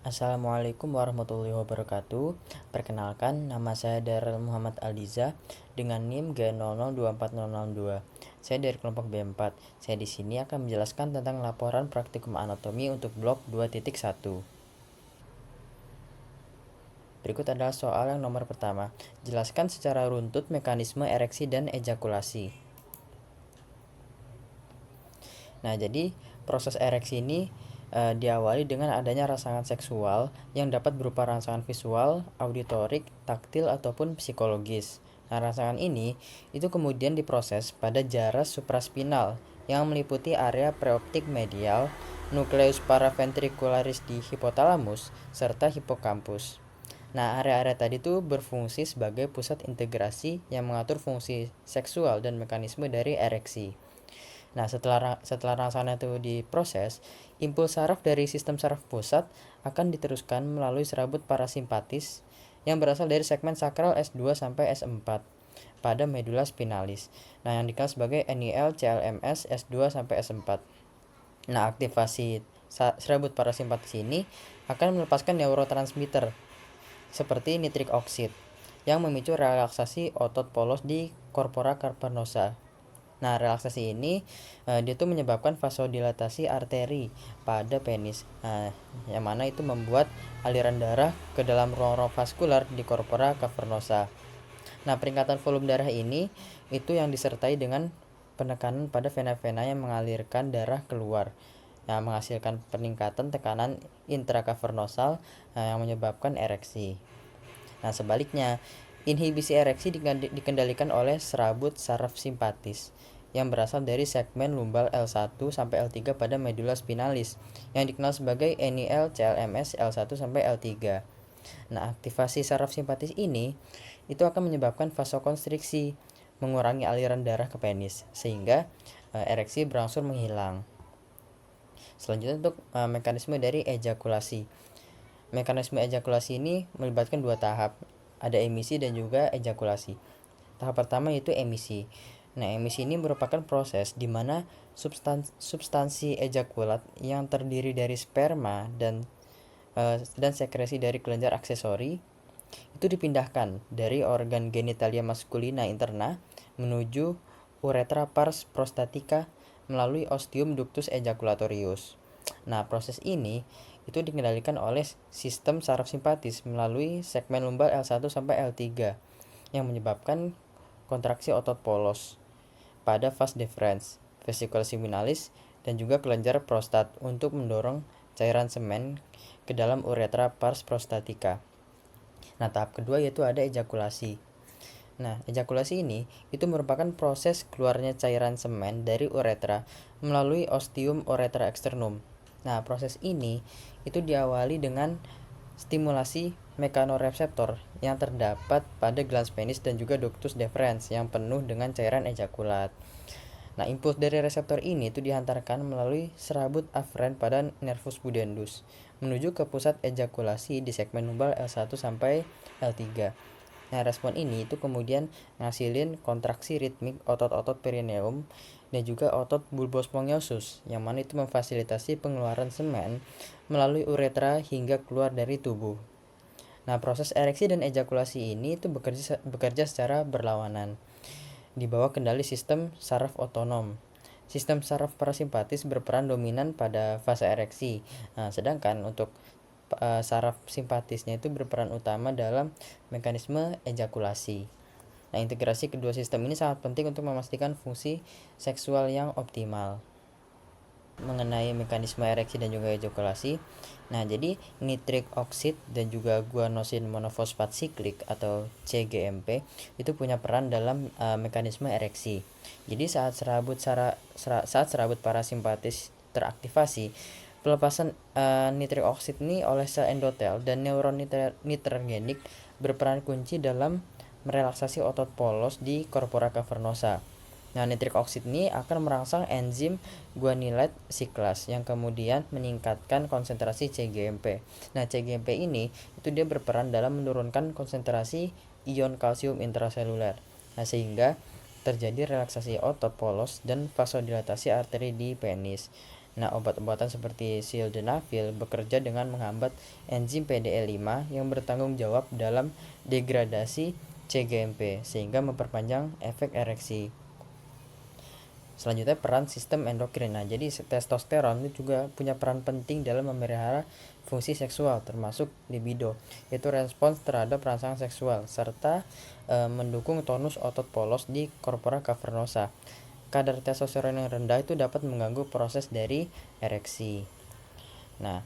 Assalamualaikum warahmatullahi wabarakatuh. Perkenalkan, nama saya Darel Muhammad Aldiza dengan NIM G002402. Saya dari kelompok B4. Saya di sini akan menjelaskan tentang laporan praktikum anatomi untuk blok 2.1. Berikut adalah soal yang nomor pertama. Jelaskan secara runtut mekanisme ereksi dan ejakulasi. Nah, jadi proses ereksi ini diawali dengan adanya rangsangan seksual yang dapat berupa rangsangan visual, auditorik, taktil, ataupun psikologis. Nah, rangsangan ini itu kemudian diproses pada jaras supraspinal yang meliputi area preoptik medial, nukleus paraventricularis di hipotalamus, serta hipokampus. Nah, area-area tadi itu berfungsi sebagai pusat integrasi yang mengatur fungsi seksual dan mekanisme dari ereksi. Nah, setelah rangsangan itu diproses, impuls saraf dari sistem saraf pusat akan diteruskan melalui serabut parasimpatis yang berasal dari segmen sakral S2 sampai S4 pada medula spinalis. Nah, yang dikenal sebagai NIL CLMS S2 sampai S4. Nah, aktivasi serabut parasimpatis ini akan melepaskan neurotransmitter seperti nitrik oksid yang memicu relaksasi otot polos di corpora cavernosa. Nah, relaksasi ini dia tuh menyebabkan vasodilatasi arteri pada penis. Nah, yang mana itu membuat aliran darah ke dalam ruang-ruang vaskular di corpora cavernosa. Nah, peningkatan volume darah ini itu yang disertai dengan penekanan pada vena-vena yang mengalirkan darah keluar. Nah, menghasilkan peningkatan tekanan intrakavernosal yang menyebabkan ereksi. Nah, sebaliknya, inhibisi ereksi dikendalikan oleh serabut saraf simpatis yang berasal dari segmen lumbal L1 sampai L3 pada medula spinalis yang dikenal sebagai NIL CLMS L1 sampai L3. Nah, aktivasi saraf simpatis ini itu akan menyebabkan vasokonstriksi, mengurangi aliran darah ke penis sehingga ereksi berangsur menghilang. Selanjutnya untuk mekanisme dari ejakulasi. Mekanisme ejakulasi ini melibatkan dua tahap, ada emisi dan juga ejakulasi. Tahap pertama yaitu emisi. Nah, emisi ini merupakan proses di mana substansi ejakulat yang terdiri dari sperma dan sekresi dari kelenjar aksesori itu dipindahkan dari organ genitalia maskulina interna menuju uretra pars prostatica melalui ostium ductus ejaculatorius. Nah, proses ini itu dikendalikan oleh sistem saraf simpatis melalui segmen lumbal L1 sampai L3 yang menyebabkan kontraksi otot polos pada vas deferens, vesicula seminalis, dan juga kelenjar prostat untuk mendorong cairan semen ke dalam uretra pars prostatica. Nah, tahap kedua yaitu ada ejakulasi. Nah, ejakulasi ini itu merupakan proses keluarnya cairan semen dari uretra melalui ostium uretra externum. Nah, proses ini itu diawali dengan stimulasi mekanoreseptor yang terdapat pada glans penis dan juga ductus deferens yang penuh dengan cairan ejakulat. Nah, impuls dari reseptor ini itu dihantarkan melalui serabut aferen pada nervus pudendus menuju ke pusat ejakulasi di segmen lumbal L1 sampai L3. Nah, respon ini itu kemudian ngasilin kontraksi ritmik otot-otot perineum dan juga otot bulbus spongiosum yang mana itu memfasilitasi pengeluaran semen melalui uretra hingga keluar dari tubuh. Nah, proses ereksi dan ejakulasi ini itu bekerja secara berlawanan di bawah kendali sistem saraf otonom. Sistem saraf parasimpatis berperan dominan pada fase ereksi. Nah, sedangkan untuk saraf simpatisnya itu berperan utama dalam mekanisme ejakulasi. Nah, integrasi kedua sistem ini sangat penting untuk memastikan fungsi seksual yang optimal. Mengenai mekanisme ereksi dan juga ejakulasi. Nah, jadi nitrik oksid dan juga guanosin monofosfat siklik atau CGMP itu punya peran dalam mekanisme ereksi. Jadi saat serabut parasimpatis teraktivasi, pelepasan nitrik oksid ini oleh sel endotel dan neuron nitrogenik berperan kunci dalam merelaksasi otot polos di corpora cavernosa. Nah, nitrik oksid ini akan merangsang enzim guanylate cyclase yang kemudian meningkatkan konsentrasi CGMP. Nah, CGMP ini itu dia berperan dalam menurunkan konsentrasi ion kalsium intraseluler. Nah, sehingga terjadi relaksasi otot polos dan vasodilatasi arteri di penis. Nah, obat-obatan seperti sildenafil bekerja dengan menghambat enzim PDE5 yang bertanggung jawab dalam degradasi CGMP sehingga memperpanjang efek ereksi. Selanjutnya peran sistem endokrin. Nah, jadi testosteron itu juga punya peran penting dalam memelihara fungsi seksual termasuk libido, yaitu respons terhadap rangsangan seksual serta mendukung tonus otot polos di corpora cavernosa. Kadar testosteron yang rendah itu dapat mengganggu proses dari ereksi. Nah,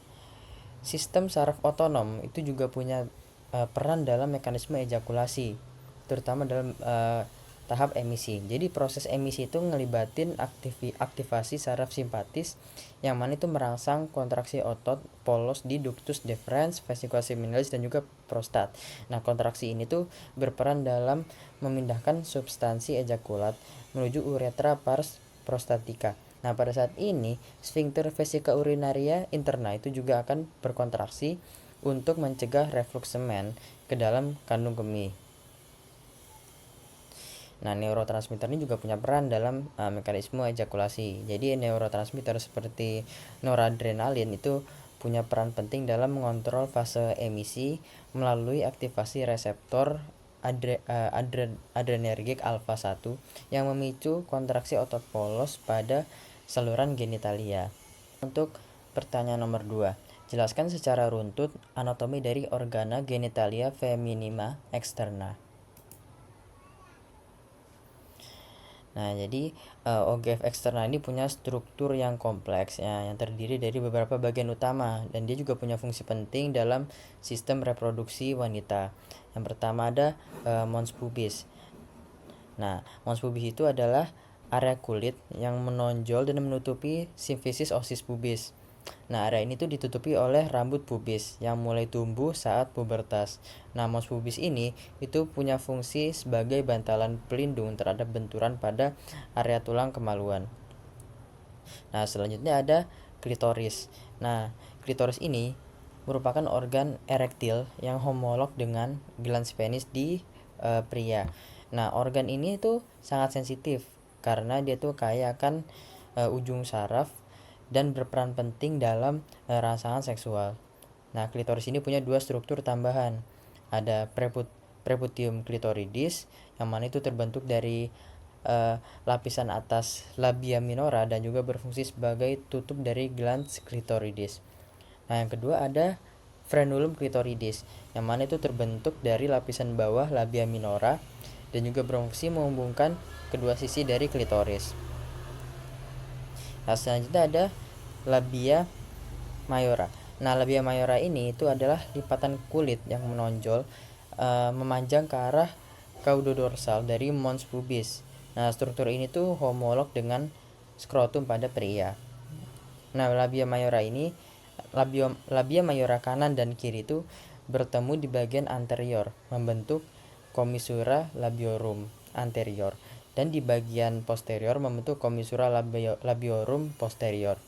sistem saraf otonom itu juga punya peran dalam mekanisme ejakulasi, terutama dalam tahap emisi. Jadi proses emisi itu ngelibatin aktivasi saraf simpatis yang mana itu merangsang kontraksi otot polos di ductus deferens, vesicula seminalis dan juga prostat. Nah, kontraksi ini tuh berperan dalam memindahkan substansi ejakulat menuju uretra pars prostatica. Nah, pada saat ini sphincter vesica urinaria interna itu juga akan berkontraksi untuk mencegah reflux semen ke dalam kandung kemih. Nah, neurotransmitter ini juga punya peran dalam mekanisme ejakulasi. Jadi neurotransmitter seperti noradrenalin itu punya peran penting dalam mengontrol fase emisi melalui aktivasi reseptor adrenergik alfa 1 yang memicu kontraksi otot polos pada saluran genitalia. Untuk pertanyaan nomor 2, jelaskan secara runtut anatomi dari organa genitalia feminima externa. Nah, jadi OGF eksternal ini punya struktur yang kompleks ya, yang terdiri dari beberapa bagian utama dan dia juga punya fungsi penting dalam sistem reproduksi wanita. Yang pertama ada mons pubis. Nah, mons pubis itu adalah area kulit yang menonjol dan menutupi simfisis osis pubis. Nah, area ini tuh ditutupi oleh rambut pubis yang mulai tumbuh saat pubertas. Nah, mons pubis ini itu punya fungsi sebagai bantalan pelindung terhadap benturan pada area tulang kemaluan. Nah, selanjutnya ada klitoris. Nah, klitoris ini merupakan organ erektil yang homolog dengan glans penis di pria. Nah, organ ini tuh sangat sensitif karena dia tuh kaya akan ujung saraf dan berperan penting dalam rangsangan seksual. Nah, klitoris ini punya dua struktur tambahan. Ada preputium clitoridis yang mana itu terbentuk dari lapisan atas labia minora dan juga berfungsi sebagai tutup dari glans clitoridis. Nah, yang kedua ada frenulum clitoridis yang mana itu terbentuk dari lapisan bawah labia minora dan juga berfungsi menghubungkan kedua sisi dari klitoris. Nah, selanjutnya ada labia mayora. Nah, labia mayora ini itu adalah lipatan kulit yang menonjol memanjang ke arah caudodorsal dari mons pubis. Nah, struktur ini tuh homolog dengan skrotum pada pria. Nah, labia mayora kanan dan kiri itu bertemu di bagian anterior membentuk commissura labiorum anterior dan di bagian posterior membentuk commissura labiorum posterior.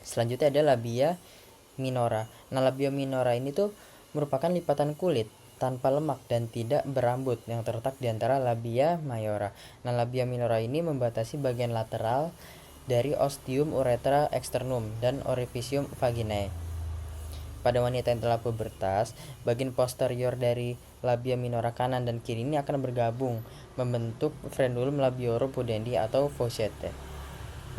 Selanjutnya ada labia minora. Nah, labia minora ini tuh merupakan lipatan kulit tanpa lemak dan tidak berambut yang terletak di antara labia mayora. Nah, labia minora ini membatasi bagian lateral dari ostium uretra externum dan orificium vaginae. Pada wanita yang telah pubertas, bagian posterior dari labia minora kanan dan kiri ini akan bergabung membentuk frenulum labiorum pudendi atau fossette.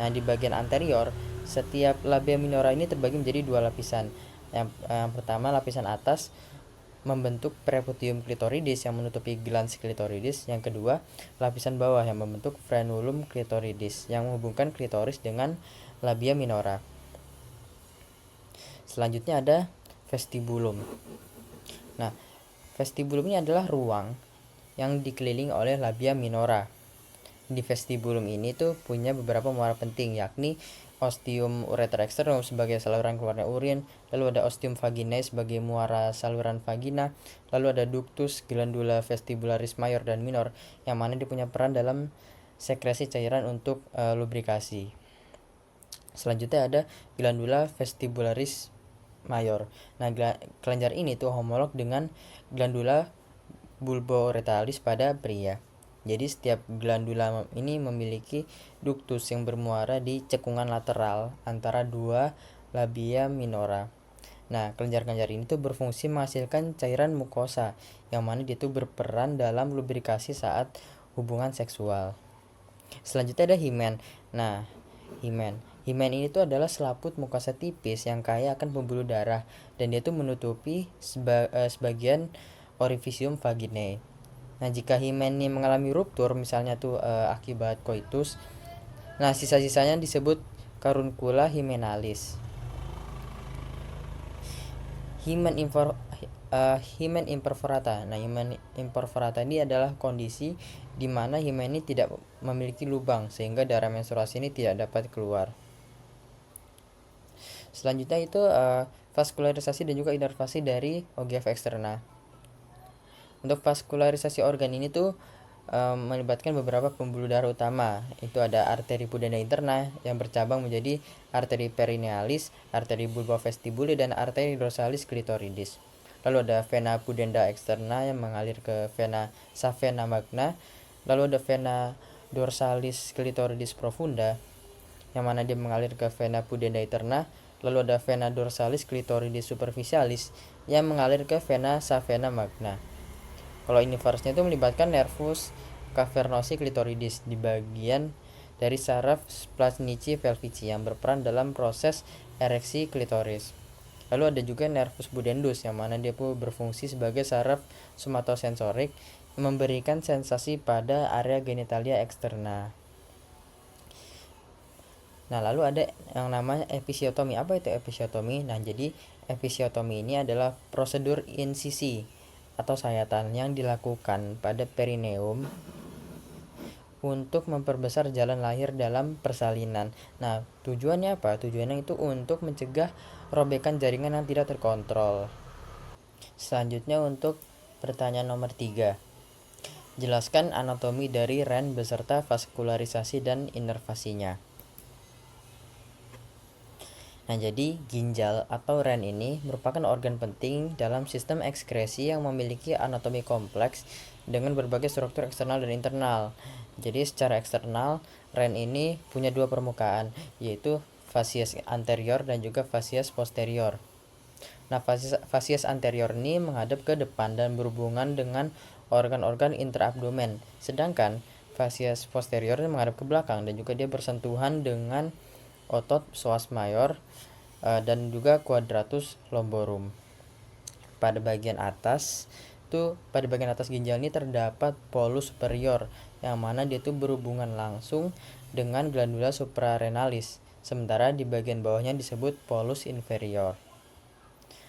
Nah, di bagian anterior, setiap labia minora ini terbagi menjadi dua lapisan. Yang pertama, lapisan atas membentuk preputium clitoridis yang menutupi glans clitoridis. Yang kedua, lapisan bawah yang membentuk frenulum clitoridis yang menghubungkan klitoris dengan labia minora. Selanjutnya ada vestibulum. Nah, vestibulum ini adalah ruang yang dikelilingi oleh labia minora. Di vestibulum ini tuh punya beberapa muara penting, yakni ostium uretra externum sebagai saluran keluarnya urin, lalu ada ostium vaginae sebagai muara saluran vagina, lalu ada ductus glandula vestibularis mayor dan minor yang mana dia punya peran dalam sekresi cairan untuk lubrikasi. Selanjutnya ada glandula vestibularis mayor. Nah, kelenjar ini tuh homolog dengan glandula bulbouretalis pada pria. Jadi setiap glandula ini memiliki ductus yang bermuara di cekungan lateral antara dua labia minora. Nah, kelenjar-kelenjar ini tuh berfungsi menghasilkan cairan mukosa yang mana dia tuh berperan dalam lubrikasi saat hubungan seksual. Selanjutnya ada himen. Nah, himen ini tuh adalah selaput mukosa tipis yang kaya akan pembuluh darah dan dia tuh menutupi sebagian orifisium vaginae. Nah, jika himen ini mengalami ruptur misalnya tuh akibat koitus, nah sisa-sisanya disebut karuncula hymenalis. Himen imperforata. Nah, himen imperforata ini adalah kondisi di mana himen ini tidak memiliki lubang sehingga darah menstruasi ini tidak dapat keluar. Selanjutnya itu vaskularisasi dan juga inervasi dari OGF eksterna. Untuk vaskularisasi organ ini tuh melibatkan beberapa pembuluh darah utama. Itu ada arteri pudenda interna yang bercabang menjadi arteri perinealis, arteri bulba vestibuli, dan arteri dorsalis clitoridis. Lalu ada vena pudenda eksterna yang mengalir ke vena savena magna. Lalu ada vena dorsalis clitoridis profunda yang mana dia mengalir ke vena pudenda interna. Lalu ada vena dorsalis clitoridis superficialis yang mengalir ke vena savena magna. Kalau inverse-nya itu melibatkan nervus cavernosi clitoridis di bagian dari saraf Splanchnici pelvici yang berperan dalam proses ereksi klitoris. Lalu ada juga nervus pudendus yang mana dia berfungsi sebagai saraf somatosensorik yang memberikan sensasi pada area genitalia eksterna. Nah, lalu ada yang namanya episiotomi. Apa itu episiotomi? Nah, jadi episiotomi ini adalah prosedur insisi atau sayatan yang dilakukan pada perineum untuk memperbesar jalan lahir dalam persalinan. Nah, tujuannya apa? Tujuannya itu untuk mencegah robekan jaringan yang tidak terkontrol. Selanjutnya untuk pertanyaan nomor 3. Jelaskan anatomi dari REN beserta vaskularisasi dan inervasinya. Nah, jadi ginjal atau REN ini merupakan organ penting dalam sistem ekskresi yang memiliki anatomi kompleks dengan berbagai struktur eksternal dan internal. Jadi secara eksternal, REN ini punya dua permukaan, yaitu fasies anterior dan juga fasies posterior. Nah, fasies anterior ini menghadap ke depan dan berhubungan dengan organ-organ intraabdomen, sedangkan fasies posterior ini menghadap ke belakang dan juga dia bersentuhan dengan otot psoas mayor dan juga quadratus lumborum. Pada bagian atas ginjal ini terdapat polus superior yang mana dia itu berhubungan langsung dengan glandula suprarenalis, sementara di bagian bawahnya disebut polus inferior.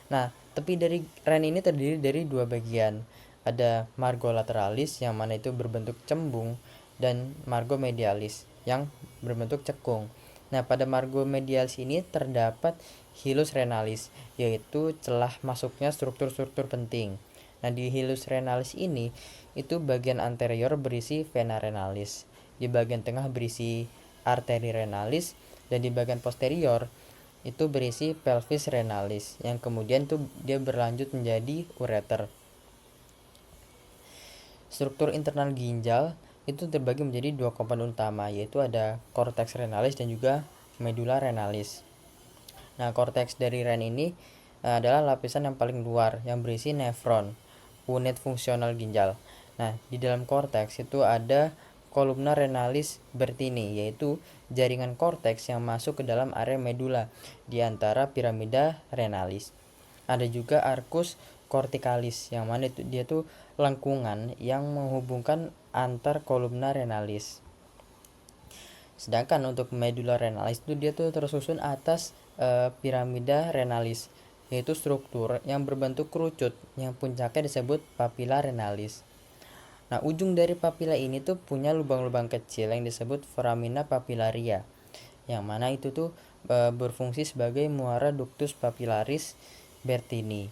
Nah, tepi dari REN ini terdiri dari dua bagian. Ada margo lateralis yang mana itu berbentuk cembung dan margo medialis yang berbentuk cekung. Nah, pada margo medialis ini terdapat hilus renalis, yaitu celah masuknya struktur-struktur penting. Nah, di hilus renalis ini itu bagian anterior berisi vena renalis, di bagian tengah berisi arteri renalis, dan di bagian posterior itu berisi pelvis renalis yang kemudian tuh dia berlanjut menjadi ureter. Struktur internal ginjal itu terbagi menjadi dua komponen utama, yaitu ada korteks renalis dan juga medula renalis. Nah, korteks dari REN ini adalah lapisan yang paling luar yang berisi nefron, unit fungsional ginjal. Nah, di dalam korteks itu ada columna renalis bertini, yaitu jaringan korteks yang masuk ke dalam area medula di antara piramida renalis. Ada juga arcus corticalis yang mana itu dia tuh lengkungan yang menghubungkan antar kolumna renalis. Sedangkan untuk medula renalis itu dia tuh tersusun atas piramida renalis, yaitu struktur yang berbentuk kerucut yang puncaknya disebut papilla renalis. Nah, ujung dari papilla ini tuh punya lubang-lubang kecil yang disebut foramina papillaria, yang mana itu tuh berfungsi sebagai muara ductus papillaris Bertini.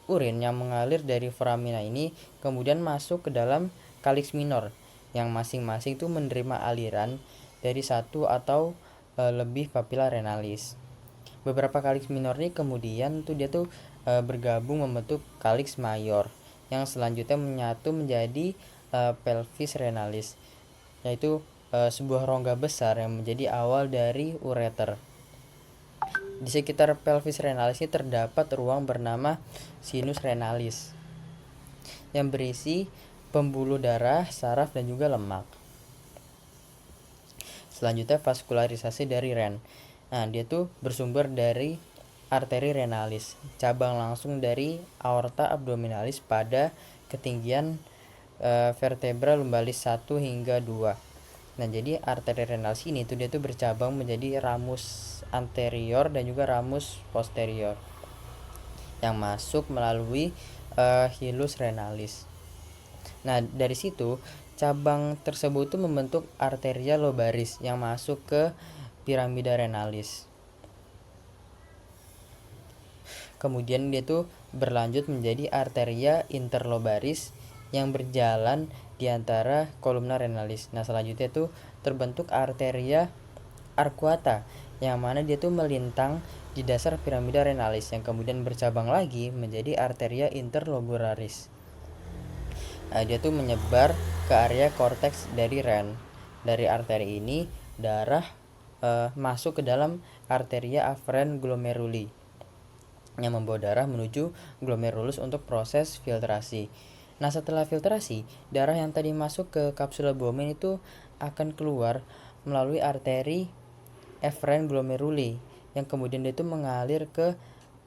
Urin yang mengalir dari foramina ini kemudian masuk ke dalam kalix minor yang masing-masing itu menerima aliran dari satu atau lebih papilla renalis. Beberapa kalix minor ini kemudian tuh dia tuh bergabung membentuk kalix mayor yang selanjutnya menyatu menjadi pelvis renalis, yaitu sebuah rongga besar yang menjadi awal dari ureter. Di sekitar pelvis renalis ini terdapat ruang bernama sinus renalis yang berisi pembuluh darah, saraf, dan juga lemak. Selanjutnya vaskularisasi dari ren. Nah, dia tuh bersumber dari arteri renalis, cabang langsung dari aorta abdominalis pada ketinggian vertebra lumbalis 1 hingga 2. Nah, jadi arteri renalis ini tuh dia tuh bercabang menjadi ramus anterior dan juga ramus posterior yang masuk melalui hilus renalis. Nah, dari situ cabang tersebut tuh membentuk arteria lobaris yang masuk ke piramida renalis. Kemudian dia tuh berlanjut menjadi arteria interlobaris yang berjalan di antara kolumna renalis. Nah, selanjutnya tuh terbentuk arteria arcuata yang mana dia tuh melintang di dasar piramida renalis yang kemudian bercabang lagi menjadi arteria interlobularis. Dia tuh menyebar ke area korteks dari ren. Dari arteri ini darah masuk ke dalam arteria afferent glomeruli yang membawa darah menuju glomerulus untuk proses filtrasi. Nah, setelah filtrasi, darah yang tadi masuk ke kapsula Bowman itu akan keluar melalui arteri efferent glomeruli yang kemudian itu mengalir ke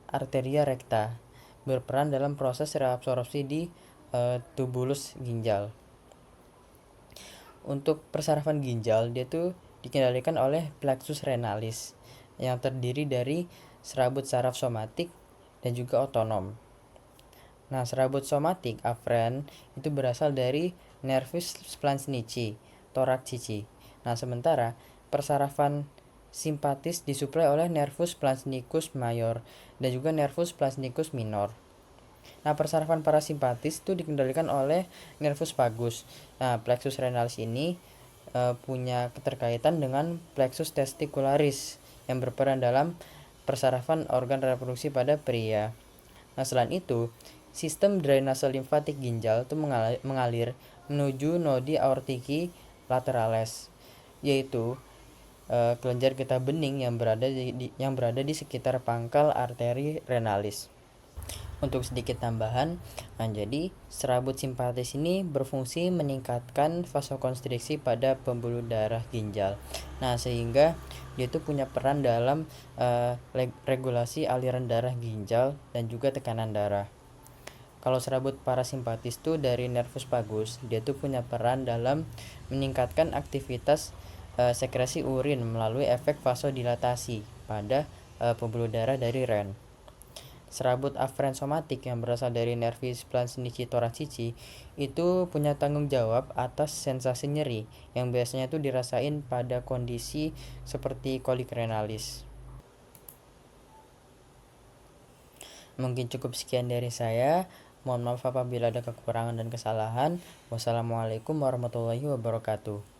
arteria recta, berperan dalam proses reabsorpsi di tubulus ginjal. Untuk persarafan ginjal, dia tuh dikendalikan oleh plexus renalis yang terdiri dari serabut saraf somatik dan juga otonom. Nah, serabut somatik afferent itu berasal dari nervus splanchnici, thorax cici. Nah, sementara persarafan simpatis disuplai oleh nervus splanchnicus major dan juga nervus splanchnicus minor. Nah, persarafan parasimpatis itu dikendalikan oleh nervus vagus. Nah, plexus renalis ini punya keterkaitan dengan plexus testicularis yang berperan dalam persarafan organ reproduksi pada pria. Nah, selain itu, sistem drainase limfatik ginjal itu mengalir menuju nodi aortiki laterales, yaitu kelenjar getah bening yang berada di sekitar pangkal arteri renalis. Untuk sedikit tambahan, nah jadi serabut simpatis ini berfungsi meningkatkan vasokonstriksi pada pembuluh darah ginjal. Nah, sehingga dia itu punya peran dalam regulasi aliran darah ginjal dan juga tekanan darah. Kalau serabut parasimpatis itu dari nervus vagus, dia tuh punya peran dalam meningkatkan aktivitas sekresi urin melalui efek vasodilatasi pada pembuluh darah dari ren. Serabut afferent somatik yang berasal dari nervus splanchnici thorax cici itu punya tanggung jawab atas sensasi nyeri yang biasanya itu dirasain pada kondisi seperti kolik renalis. Mungkin cukup sekian dari saya. Mohon maaf apabila ada kekurangan dan kesalahan. Wassalamualaikum warahmatullahi wabarakatuh.